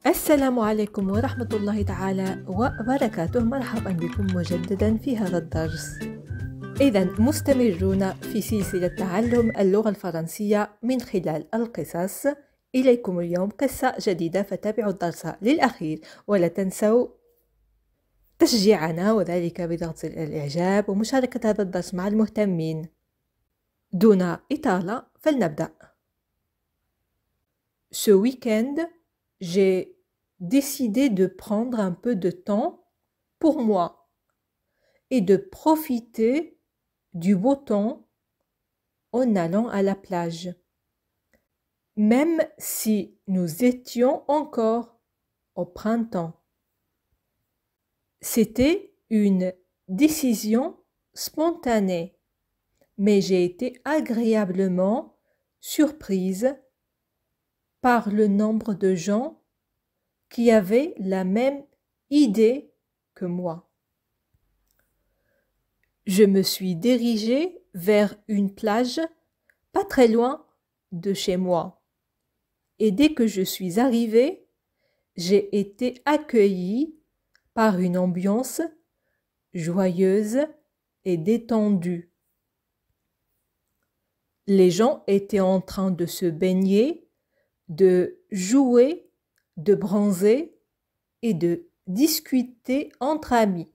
السلام عليكم ورحمة الله تعالى وبركاته. مرحبا بكم مجددا في هذا الدرس. إذا مستمرون في سلسلة تعلم اللغة الفرنسية من خلال القصص. إليكم اليوم قصة جديدة، فتابعوا الدرس للأخير ولا تنسوا تشجيعنا وذلك بضغط الإعجاب ومشاركة هذا الدرس مع المهتمين. دون إطالة فلنبدأ. Ce week-end, j'ai décidé de prendre un peu de temps pour moi et de profiter du beau temps en allant à la plage, même si nous étions encore au printemps. C'était une décision spontanée, mais j'ai été agréablement surprise par le nombre de gens qui avaient la même idée que moi. Je me suis dirigée vers une plage pas très loin de chez moi. Et dès que je suis arrivée, j'ai été accueillie par une ambiance joyeuse et détendue. Les gens étaient en train de se baigner, de jouer, de bronzer et de discuter entre amis.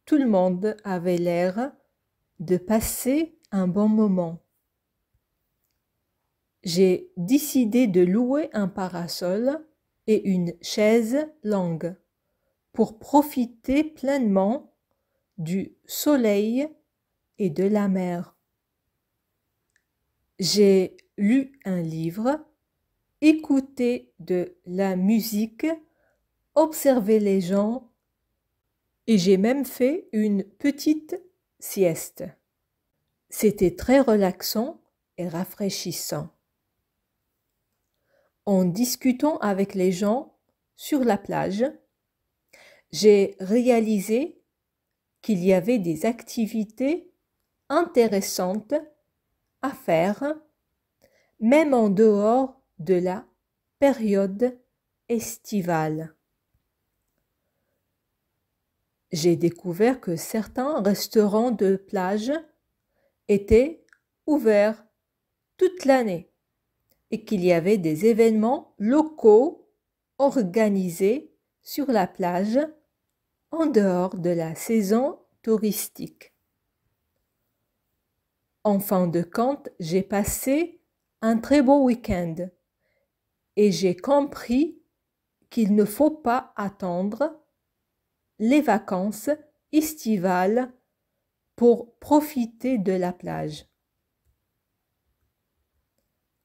Tout le monde avait l'air de passer un bon moment. J'ai décidé de louer un parasol et une chaise longue pour profiter pleinement du soleil et de la mer. J'ai lu un livre, écouté de la musique, observé les gens et j'ai même fait une petite sieste. C'était très relaxant et rafraîchissant. En discutant avec les gens sur la plage, j'ai réalisé qu'il y avait des activités intéressantes à faire, même en dehors de la période estivale. J'ai découvert que certains restaurants de plage étaient ouverts toute l'année et qu'il y avait des événements locaux organisés sur la plage en dehors de la saison touristique. En fin de compte, j'ai passé un très beau week-end et j'ai compris qu'il ne faut pas attendre les vacances estivales pour profiter de la plage.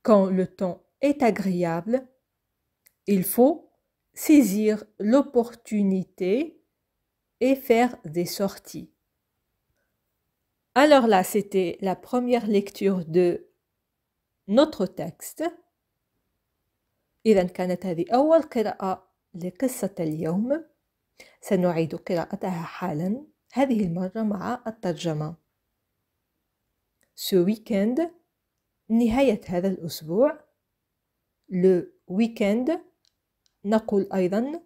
Quand le temps est agréable, il faut saisir l'opportunité et faire des sorties. Alors là, c'était la première lecture de notre texte. إذا كانت هذه أول قراءة لقصة اليوم. سنعيد قراءتها حالا، هذه المرة مع الترجمة. Ce week-end، نهاية هذا الأسبوع. Le week-end، نقول أيضا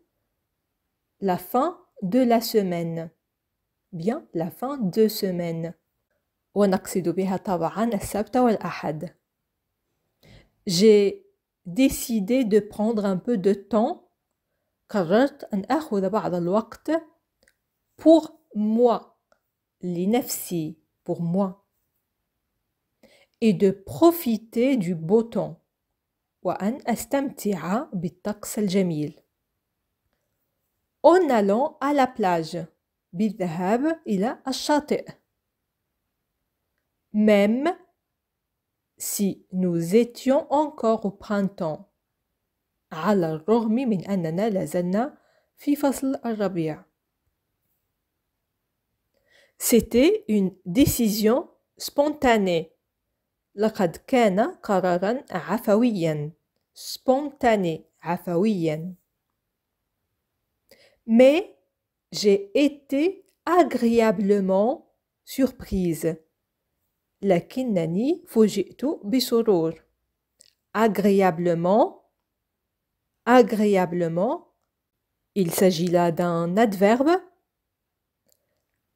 la fin de la semaine. Bien, la fin de semaine. ونقصد بها طبعا السبت والأحد. J'ai décidé de prendre un peu de temps. قررت أن أخذ بعض الوقت pour moi, لنفسي, pour moi, et de profiter du beau temps, وأن أستمتع بالطقس الجميل. En allant à la plage، بالذهاب إلى الشاطئ. Même si nous étions encore au printemps، على الرغم من أننا لازلنا في فصل الربيع. C'était une décision spontanée. لقد كان قرارا عفويا. spontané، عفويا. Mais j'ai été agréablement surprise. لكنني فوجئت بسرور. agréablement agréablement. Il s'agit là d'un adverbe.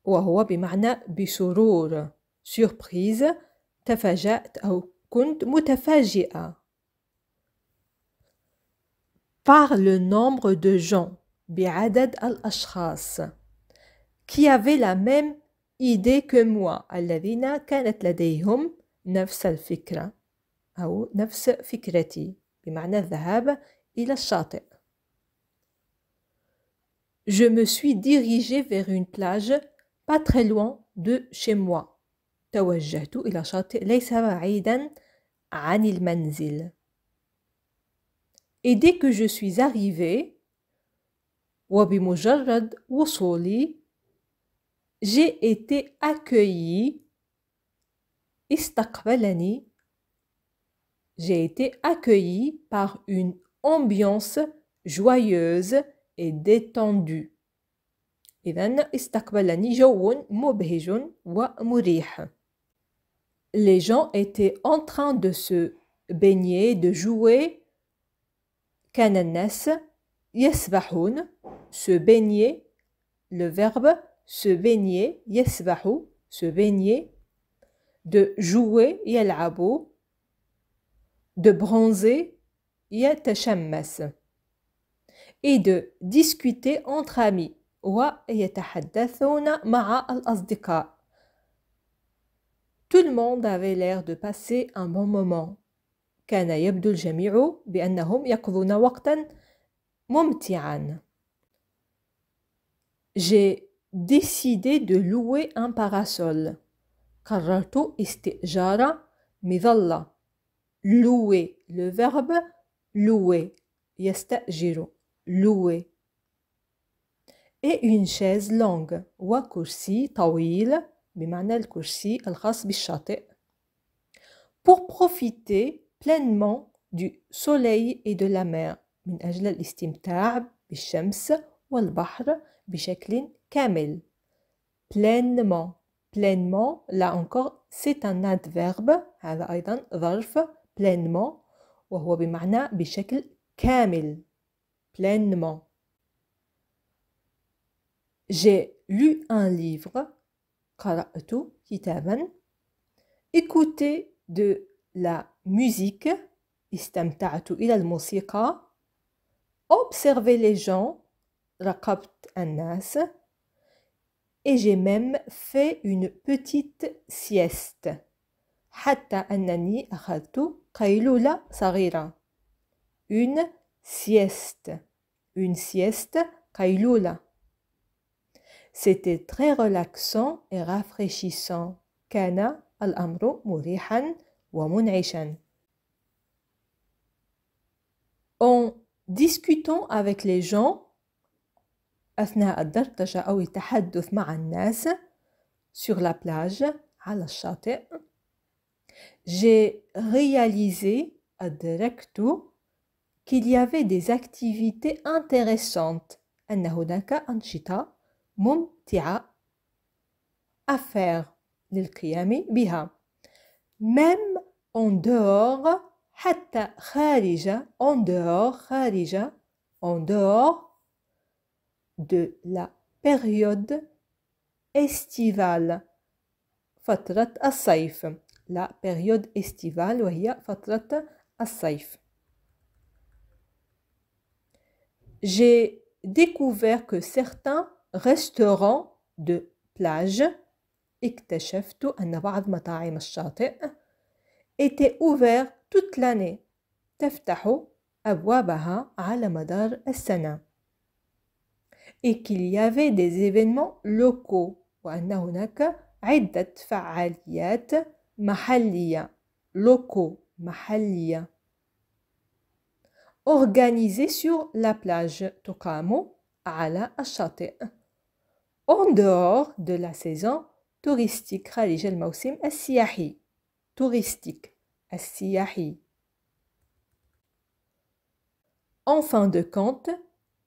وهو بمعنى بسرور. Surprise. تفاجأت أو كنت متفاجئة. Par le nombre de gens. بعدد الأشخاص. Qui avaient la même idée que moi. الذين كانت لديهم نفس الفكرة أو نفس فكرتي بمعنى الذهاب إلى الشاطئ. Je me suis dirigée vers une plage pas très loin de chez moi. توجهت إلى شاطئ ليس بعيدا عن المنزل. Et dès que je suis arrivée, وبمجرد وصولي, j'ai été accueillie. استقبلني. J'ai été accueillie par une ambiance joyeuse et détendue. إذن استقبلني جو مبهج ومريح. Les gens étaient en train de se baigner, de jouer. كان الناس يسبحون. Se baigner, le verbe se baigner, يسبح, se baigner. De jouer, يلعبوا. De bronzer, يتشمس. Et de discuter entre amis. ويتحدثون مع الأصدقاء. Tout le monde avait l'air de passer un bon moment. كان يبدو الجميع بأنهم يقضون وقتا ممتعا. J'ai décidé de louer un parasol. قررت استئجار مظلة. Louer, le verbe louer. يستأجر. Louer. Et une chaise longue. وكرسي طويل بمعنى الكرسي الخاص بالشاطئ. Pour profiter pleinement du soleil et de la mer. من أجل الاستمتاع بالشمس والبحر بشكل كامل. Pleinement. Pleinement, là encore, c'est un adverbe. هذا أيضا ظرف. Pleinement. وهو بمعنى بشكل كامل. Pleinement. J'ai lu un livre. قرأت كتابا. Écouter de la musique. استمتعت إلى الموسيقى. Observer les gens. راقبت الناس. Et j'ai même fait une petite sieste. حتى أنني أخذت قيلولة صغيرة. Une sieste. Une sieste. قيلولة. C'était très relaxant et rafraîchissant. كان الأمر مريحا ومنعشا. En discutant avec les gens أثناء الدردشة أو التحدث مع الناس sur la plage على الشاطئ. J'ai réalisé أدركت qu'il y avait des activités intéressantes. أن هناك أنشطة ممتعة à faire للقيام بها. Même en dehors حتى خارج en dehors خارج en dehors de la période estivale. فترة الصيف. La période estivale وهي فترة الصيف. J'ai découvert que certains restaurants de plage اكتشفت أن بعض مطاعم الشاطئ étaient ouverts toute l'année. تفتح أبوابها على مدار السنة. Et qu'il y avait des événements locaux. وأن هناك عدة فعاليات محلية. locaux. محلية. organisées sur la plage. تقام على الشاطئ. En dehors de la saison touristique. خارج الموسم السياحي. touristique. السياحي. En fin de compte,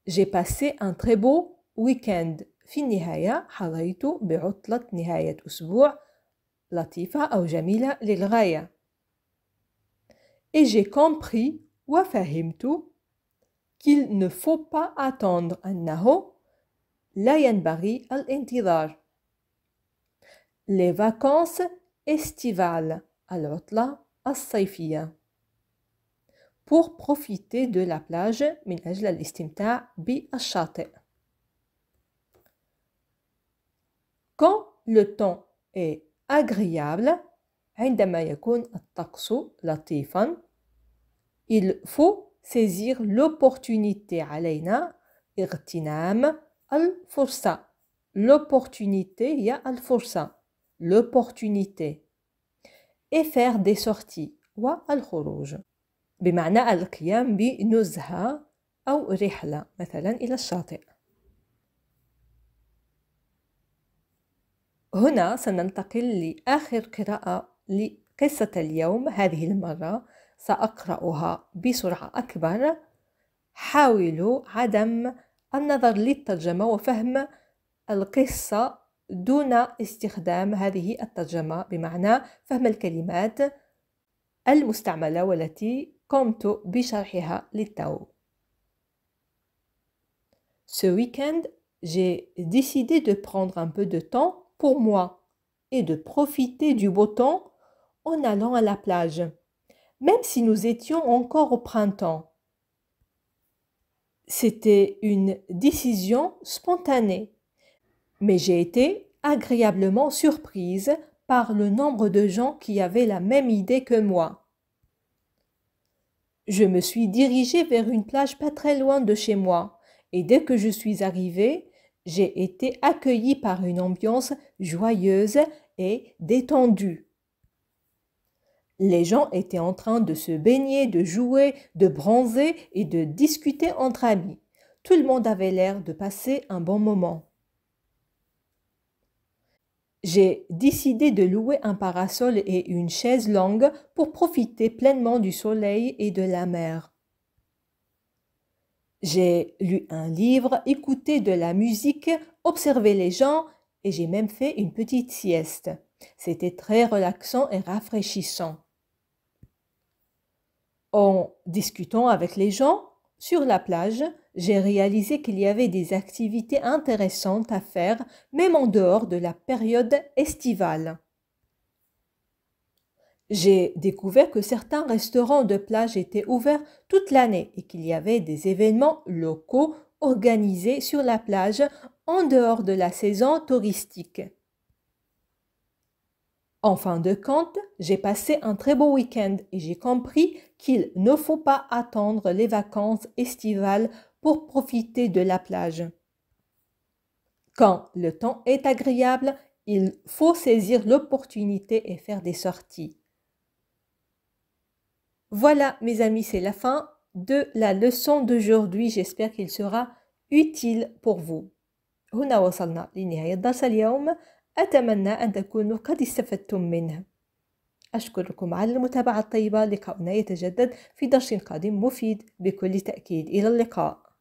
j'ai passé un très beau week-end. في النهاية حظيت بعطلة نهاية أسبوع لطيفة أو جميلة للغاية. Et j'ai compris وفهمت qu'il ne faut pas attendre أنه لا ينبغي الانتظار. Les vacances estivales العطلة الصيفية pour profiter de la plage من أجل الاستمتاع بالشاطئ. Quand le temps est agréable عندما يكون الطقس لطيفا il faut saisir l'opportunité علينا اغتنام الفرصة. L'opportunité هي الفرصة. L'opportunité. Et faire des sorties والخروج. بمعنى القيام بنزهة أو رحلة مثلا إلى الشاطئ. هنا سننتقل لآخر قراءة لقصة اليوم. هذه المرة سأقرأها بسرعة أكبر. حاولوا عدم النظر للترجمة وفهم القصة دون استخدام هذه الترجمة، بمعنى فهم الكلمات المستعملة والتي قمت بشرحها للتو. Ce week-end, j'ai décidé de prendre un peu de temps pour moi et de profiter du beau temps en allant à la plage, même si nous étions encore au printemps. C'était une décision spontanée, mais j'ai été agréablement surprise par le nombre de gens qui avaient la même idée que moi. Je me suis dirigée vers une plage pas très loin de chez moi, et dès que je suis arrivée, j'ai été accueillie par une ambiance joyeuse et détendue. Les gens étaient en train de se baigner, de jouer, de bronzer et de discuter entre amis. Tout le monde avait l'air de passer un bon moment. J'ai décidé de louer un parasol et une chaise longue pour profiter pleinement du soleil et de la mer. J'ai lu un livre, écouté de la musique, observé les gens et j'ai même fait une petite sieste. C'était très relaxant et rafraîchissant. En discutant avec les gens sur la plage, j'ai réalisé qu'il y avait des activités intéressantes à faire, même en dehors de la période estivale. J'ai découvert que certains restaurants de plage étaient ouverts toute l'année et qu'il y avait des événements locaux organisés sur la plage en dehors de la saison touristique. En fin de compte, j'ai passé un très beau week-end et j'ai compris qu'il ne faut pas attendre les vacances estivales pour profiter de la plage. Quand le temps est agréable, il faut saisir l'opportunité et faire des sorties. Voilà mes amis, c'est la fin de la leçon d'aujourd'hui. J'espère qu'il sera utile pour vous. هنا وصلنا لنهاية درس اليوم. أتمنى أن تكونوا قد استفدتم منه. أشكركم على المتابعة الطيبة. لقاؤنا يتجدد في درس قادم مفيد بكل تأكيد. إلى اللقاء.